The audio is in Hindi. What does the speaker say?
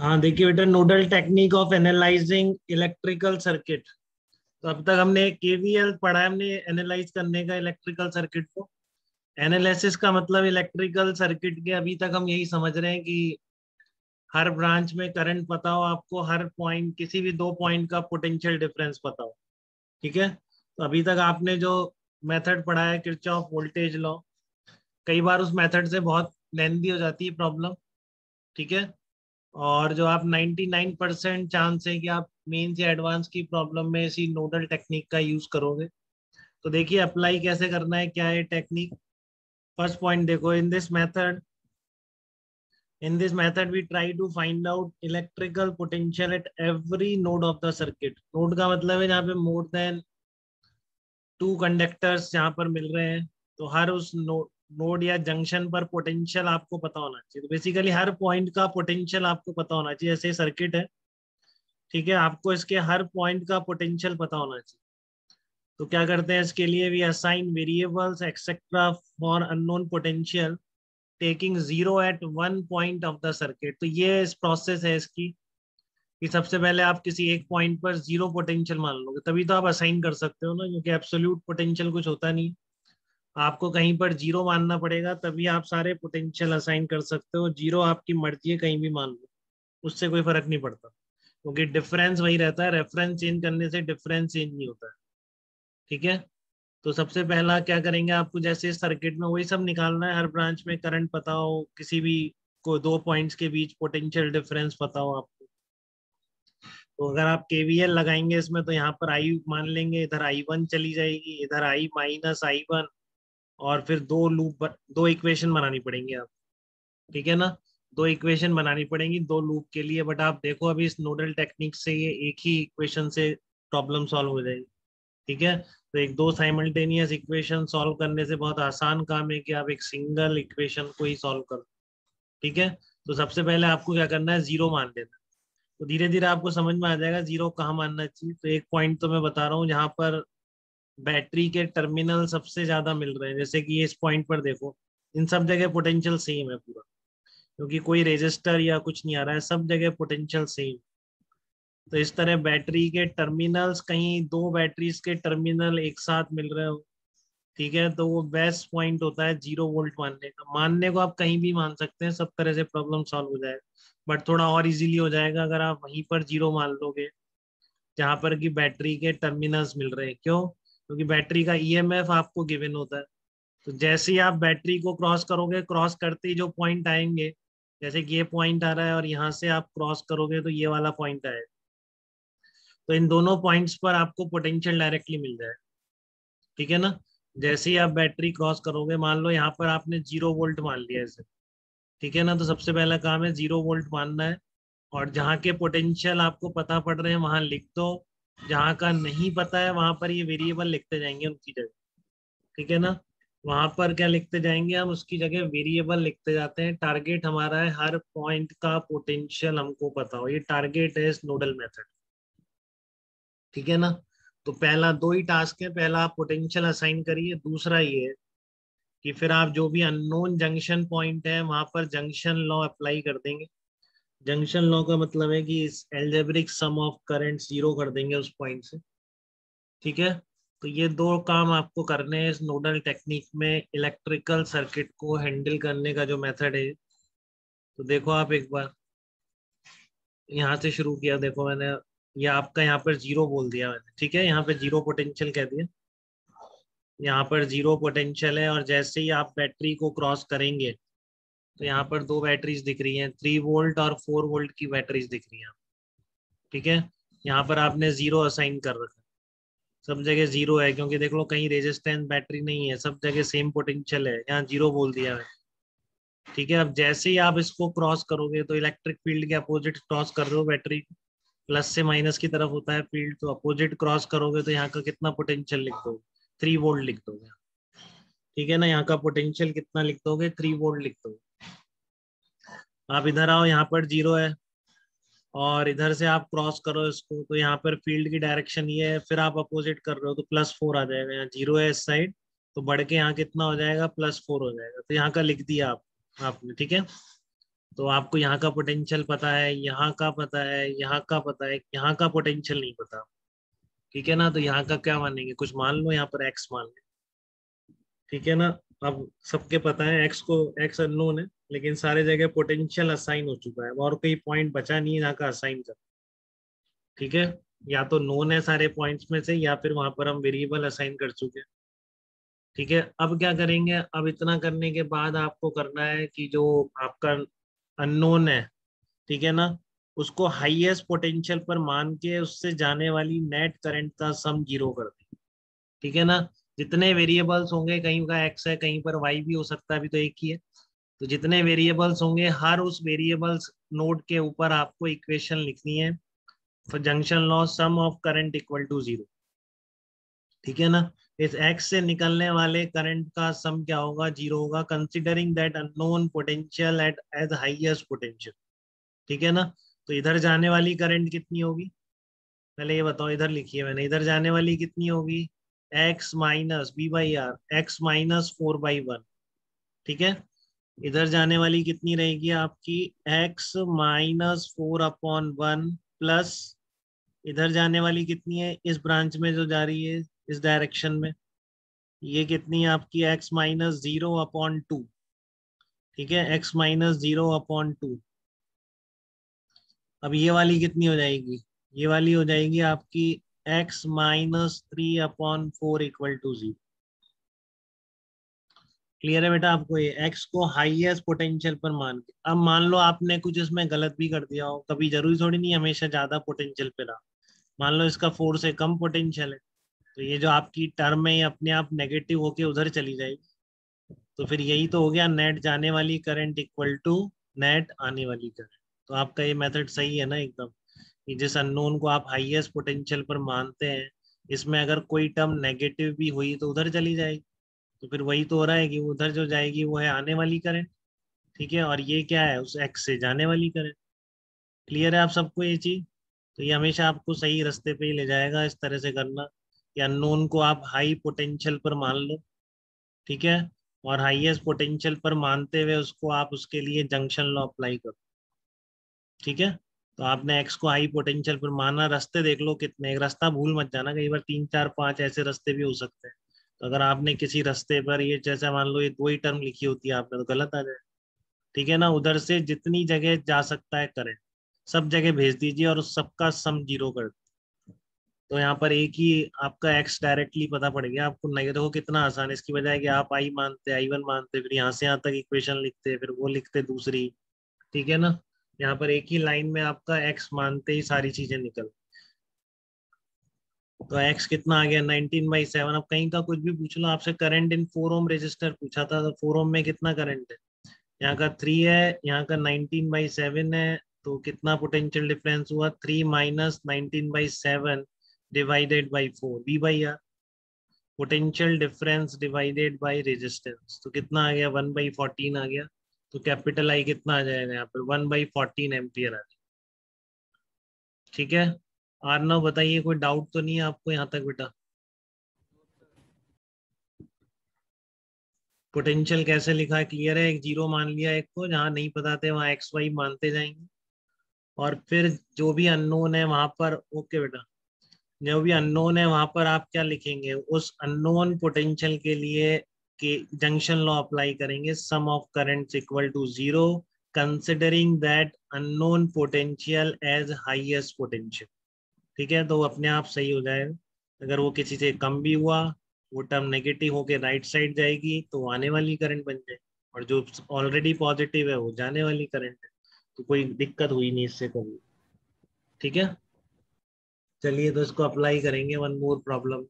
हाँ देखिए बेटा, nodal technique of analysing electrical circuit. तो अब तक हमने केवीएल पढ़ा है, हमने एनालाइज करने का इलेक्ट्रिकल सर्किट को। एनालिसिस का मतलब इलेक्ट्रिकल सर्किट के अभी तक हम यही समझ रहे हैं कि हर ब्रांच में करंट पता हो आपको, हर पॉइंट किसी भी दो पॉइंट का पोटेंशियल डिफरेंस पता हो। ठीक है। तो अभी तक आपने जो मेथड पढ़ा है किरचॉफ वोल्टेज लॉ, कई बार उस मेथड से बहुत लेंदी हो जाती है प्रॉब्लम। ठीक है। और जो आप 99% चांस है कि आप मेंस या एडवांस की प्रॉब्लम में इसी नोडल टेक्निक का यूज करोगे। तो देखिए अप्लाई कैसे करना है, क्या है टेक्निक। फर्स्ट पॉइंट देखो, in this method we try to find out electrical potential at every node of the circuit। Node का मतलब है जहाँ पे मोर देन टू कंडक्टर्स जहाँ पर मिल रहे हैं। तो हर उस नोड या जंक्शन पर पोटेंशियल आपको पता होना चाहिए। तो बेसिकली हर पॉइंट का पोटेंशियल आपको पता होना चाहिए। जैसे सर्किट है, ठीक है, आपको इसके हर पॉइंट का पोटेंशियल पता होना चाहिए। तो क्या करते हैं इसके लिए, we assign variables etcetera for unknown potential taking zero at one point of the circuit. तो ये इस प्रोसेस है इसकी कि सबसे पहले आप किसी एक पॉइंट पर जीरो पोटेंशियल मान लोगे, तभी तो आप असाइन कर सकते हो ना, क्योंकि एब्सोल्यूट पोटेंशियल कुछ होता नहीं। आपको कहीं पर जीरो मानना पड़ेगा तभी आप सारे पोटेंशियल असाइन कर सकते हो। जीरो आपकी मर्जी है, कहीं भी मान लो, उससे कोई फर्क नहीं पड़ता, क्योंकि डिफरेंस वही रहता है। रेफरेंस चेंज करने से डिफरेंस चेंज नहीं होता है। ठीक है। तो सबसे पहला क्या करेंगे, आपको जैसे सर्किट में वही सब निकालना है। हर ब्रांच में करंट पता हो, किसी भी को दो पॉइंट्स के बीच पोटेंशियल डिफरेंस पता हो आपको। तो अगर आप केवीएल लगाएंगे इसमें, तो यहाँ पर आई मान लेंगे, इधर I1 चली जाएगी, इधर I-I1, और फिर दो इक्वेशन बनानी पड़ेंगी आप। ठीक है ना। दो इक्वेशन बनानी पड़ेंगी दो लूप के लिए। बट आप देखो अभी इस नोडल टेक्निक से ये एक ही इक्वेशन से प्रॉब्लम सॉल्व हो जाएगी। ठीक है। तो एक दो साइमल्टेनियस इक्वेशन सॉल्व करने से बहुत आसान काम है कि आप एक सिंगल इक्वेशन को ही सॉल्व करो। ठीक है। तो सबसे पहले आपको क्या करना है, जीरो मान लेना। तो धीरे धीरे आपको समझ में आ जाएगा जीरो कहाँ मानना चाहिए। तो एक पॉइंट तो मैं बता रहा हूँ जहाँ पर बैटरी के टर्मिनल सबसे ज्यादा मिल रहे हैं, जैसे कि ये इस पॉइंट पर देखो, इन सब जगह पोटेंशियल सेम है पूरा, क्योंकि कोई रेजिस्टर या कुछ नहीं आ रहा है, सब जगह पोटेंशियल सेम। तो इस तरह बैटरी के टर्मिनल्स, कहीं दो बैटरीज के टर्मिनल एक साथ मिल रहे हो, ठीक है, तो वो बेस्ट पॉइंट होता है जीरो वोल्ट मानने का। मानने को आप कहीं भी मान सकते हैं, सब तरह से प्रॉब्लम सॉल्व हो जाएगा। बट थोड़ा और इजीली हो जाएगा अगर आप वहीं पर जीरो मान लोगे जहां पर कि बैटरी के टर्मिनल्स मिल रहे हैं। क्यों? क्योंकि बैटरी का ईएमएफ आपको गिवन होता है। तो जैसे ही आप बैटरी को क्रॉस करोगे, क्रॉस करते ही जो पॉइंट आएंगे, जैसे कि ये पॉइंट आ रहा है और यहाँ से आप क्रॉस करोगे तो ये वाला पॉइंट आएगा, तो इन दोनों पॉइंट्स पर आपको पोटेंशियल डायरेक्टली मिल जाएगा। ठीक है ना। जैसे ही आप बैटरी क्रॉस करोगे, मान लो यहाँ पर आपने जीरो वोल्ट मान लिया इसे। ठीक है ना। तो सबसे पहला काम है जीरो वोल्ट मानना है, और जहाँ के पोटेंशियल आपको पता पड़ रहे हैं वहां लिख दो। जहाँ का नहीं पता है वहां पर ये वेरिएबल लिखते जाएंगे उनकी जगह। ठीक है ना। वहां पर क्या लिखते जाएंगे हम, उसकी जगह वेरिएबल लिखते जाते हैं। टारगेट हमारा है हर पॉइंट का पोटेंशियल हमको पता हो, ये टारगेट है इस नोडल मेथड। ठीक है ना। तो पहला दो ही टास्क है, पहला आप पोटेंशियल असाइन करिए, दूसरा ये है कि फिर आप जो भी अननोन जंक्शन पॉइंट है वहां पर जंक्शन लॉ अप्लाई कर देंगे। जंक्शन लॉ का मतलब है कि इस algebraic sum of current zero कर देंगे उस पॉइंट से। ठीक है। तो ये दो काम आपको करने हैं इस नोडल टेक्निक में, इलेक्ट्रिकल सर्किट को हैंडल करने का जो मेथड है। तो देखो आप एक बार यहाँ से शुरू किया, देखो मैंने ये आपका यहाँ पर जीरो बोल दिया मैंने। ठीक है, यहाँ पे जीरो पोटेंशियल कह दिया, यहाँ पर जीरो पोटेंशियल है। और जैसे ही आप बैटरी को क्रॉस करेंगे, तो यहाँ पर दो बैटरीज दिख रही हैं, 3 वोल्ट और 4 वोल्ट की बैटरीज दिख रही हैं। ठीक है। यहाँ पर आपने जीरो असाइन कर रखा है, सब जगह जीरो है, क्योंकि देख लो कहीं रेजिस्टेंस बैटरी नहीं है, सब जगह सेम पोटेंशियल है, यहाँ जीरो बोल दिया है। ठीक है। अब जैसे ही आप इसको क्रॉस करोगे, तो इलेक्ट्रिक फील्ड के अपोजिट क्रॉस कर रहे हो बैटरी, प्लस से माइनस की तरफ होता है फील्ड, तो अपोजिट क्रॉस करोगे तो यहाँ का कितना पोटेंशियल लिख दोगे, 3 वोल्ट लिख दोगे। ठीक है ना। यहाँ का पोटेंशियल कितना लिख दोगे, 3 वोल्ट लिख दोगे। आप इधर आओ, यहाँ पर जीरो है, और इधर से आप क्रॉस करो इसको, तो यहाँ पर फील्ड की डायरेक्शन ये है, फिर आप अपोजिट कर रहे हो तो +4 आ जाएगा। यहाँ जीरो है इस साइड, तो बढ़ के यहाँ कितना हो जाएगा, +4 हो जाएगा। तो यहाँ का लिख दिया आपने। ठीक है। तो आपको यहाँ का पोटेंशियल पता है, यहाँ का पता है, यहाँ का पता है, यहाँ का पोटेंशियल नहीं पता। ठीक है ना, तो यहाँ का क्या मानेंगे, कुछ मान लो यहाँ पर एक्स मान लो। ठीक है ना, अब सबके पता है एक्स को, एक्स अननोन है, लेकिन सारे जगह पोटेंशियल असाइन हो चुका है और कोई पॉइंट बचा नहीं है जहाँ का असाइन कर। ठीक है, या तो नोन है सारे पॉइंट्स में से, या फिर वहां पर हम वेरिएबल असाइन कर चुके हैं। ठीक है, अब क्या करेंगे, अब इतना करने के बाद आपको करना है कि जो आपका अननोन है, ठीक है ना, उसको हाईएस्ट पोटेंशियल पर मान के उससे जाने वाली नेट करंट का सम जीरो कर दें। ठीक है ना, जितने वेरिएबल्स होंगे, कहीं का एक्स है कहीं पर वाई भी हो सकता है, अभी तो एक ही है, तो जितने वेरिएबल्स होंगे हर उस वेरिएबल्स नोड के ऊपर आपको इक्वेशन लिखनी है for junction law sum of current equal to zero. ठीक है ना, इस एक्स से निकलने वाले करंट का सम क्या होगा, जीरो होगा, considering that unknown potential at as highest potential. ठीक है ना, तो इधर जाने वाली करंट कितनी होगी, पहले ये बताओ, इधर लिखिए मैंने, इधर जाने वाली कितनी होगी, X minus B by R, X minus 4/1। ठीक है, इधर जाने वाली कितनी रहेगी आपकी, एक्स माइनस 4/1 प्लस, इधर जाने वाली कितनी है इस ब्रांच में जो जा रही है इस डायरेक्शन में, ये कितनी है आपकी, एक्स माइनस 0/2। ठीक है, एक्स माइनस 0/2। अब ये वाली कितनी हो जाएगी, ये वाली हो जाएगी आपकी X minus 3/4 equal to 0। Clear है बेटा आपको, ये एक्स को हाईएस्ट पोटेंशियल पर मान के। अब मान लो आपने कुछ इसमें गलत भी कर दिया हो, कभी जरूरी थोड़ी नहीं हमेशा ज्यादा पोटेंशियल पे रहा, मान लो इसका 4 से कम पोटेंशियल है, तो ये जो आपकी टर्म है ये अपने आप नेगेटिव होके उधर चली जाएगी। तो फिर यही तो हो गया, नेट जाने वाली करंट इक्वल टू नेट आने वाली करंट। तो आपका ये मेथड सही है ना एकदम, कि जिस अननोन को आप हाईएस्ट पोटेंशियल पर मानते हैं, इसमें अगर कोई टर्म नेगेटिव भी हुई तो उधर चली जाएगी, तो फिर वही तो हो रहा है कि उधर जो जाएगी वो है आने वाली करंट। ठीक है, और ये क्या है, उस एक्स से जाने वाली करंट। क्लियर है आप सबको ये चीज, तो ये हमेशा आपको सही रास्ते पे ही ले जाएगा इस तरह से करना, कि अननोन को आप हाई पोटेंशियल पर मान लो। ठीक है, और हाईएस्ट पोटेंशियल पर मानते हुए उसको आप उसके लिए जंक्शन लॉ अप्लाई करो। ठीक है, तो आपने एक्स को हाई पोटेंशियल पर माना, रास्ते देख लो कितने, एक रास्ता भूल मत जाना, कई बार 3 4 5 ऐसे रास्ते भी हो सकते हैं। तो अगर आपने किसी रास्ते पर ये जैसे मान लो ये 2 ही टर्म लिखी होती है आपने, तो गलत आ जाए। ठीक है ना, उधर से जितनी जगह जा सकता है करंट सब जगह भेज दीजिए और उस सबका सम जीरो कर दीजिए। तो यहाँ पर एक ही आपका एक्स डायरेक्टली पता पड़ गया आपको, नहीं देखो कितना आसान है, इसकी बजाय कि आप आई मानते I1 मानते, फिर यहाँ से यहाँ तक इक्वेशन लिखते, फिर वो लिखते दूसरी। ठीक है ना, यहाँ पर एक ही लाइन में आपका एक्स मानते ही सारी चीजें निकल। तो एक्स कितना आ गया, 19/7। अब कहीं का कुछ भी पूछ लो आपसे, करंट इन 4 ओम रेजिस्टर पूछा था, तो 4 ओम में कितना करंट है, यहाँ का 3 है, यहाँ का 19/7 है, तो कितना पोटेंशियल डिफरेंस हुआ, 3 minus 19/7 divided by 4, B by R, potential difference divided by resistance, तो कितना आ गया, 1/14 आ गया। तो कैपिटल आई कितना आ जाएगा यहाँ पर, 1/14 एम्पियर आ जाएगा। ठीक है, आर्नव बताइए, कोई डाउट तो नहीं है आपको यहाँ तक बेटा, पोटेंशियल कैसे लिखा है क्लियर है, एक जीरो मान लिया, एक को जहाँ नहीं पता थे वहाँ एक्स वाई मानते जाएंगे, और फिर जो भी अननोन है वहां पर, ओके बेटा, जो भी अननोन है वहां पर आप क्या लिखेंगे, उस अननोन पोटेंशियल के लिए के जंक्शन लॉ अप्लाई करेंगे, sum of currents equal to zero, considering that unknown potential as highest potential. ठीक है, तो वो अपने आप सही हो जाएगा। अगर वो किसी से कम भी हुआ, वो टर्म नेगेटिव होके राइट साइड जाएगी तो आने वाली करंट बन जाएगी, और जो ऑलरेडी पॉजिटिव है वो जाने वाली करंट है। तो कोई दिक्कत हुई नहीं इससे कभी। ठीक है, चलिए तो इसको अप्लाई करेंगे वन मोर प्रॉब्लम।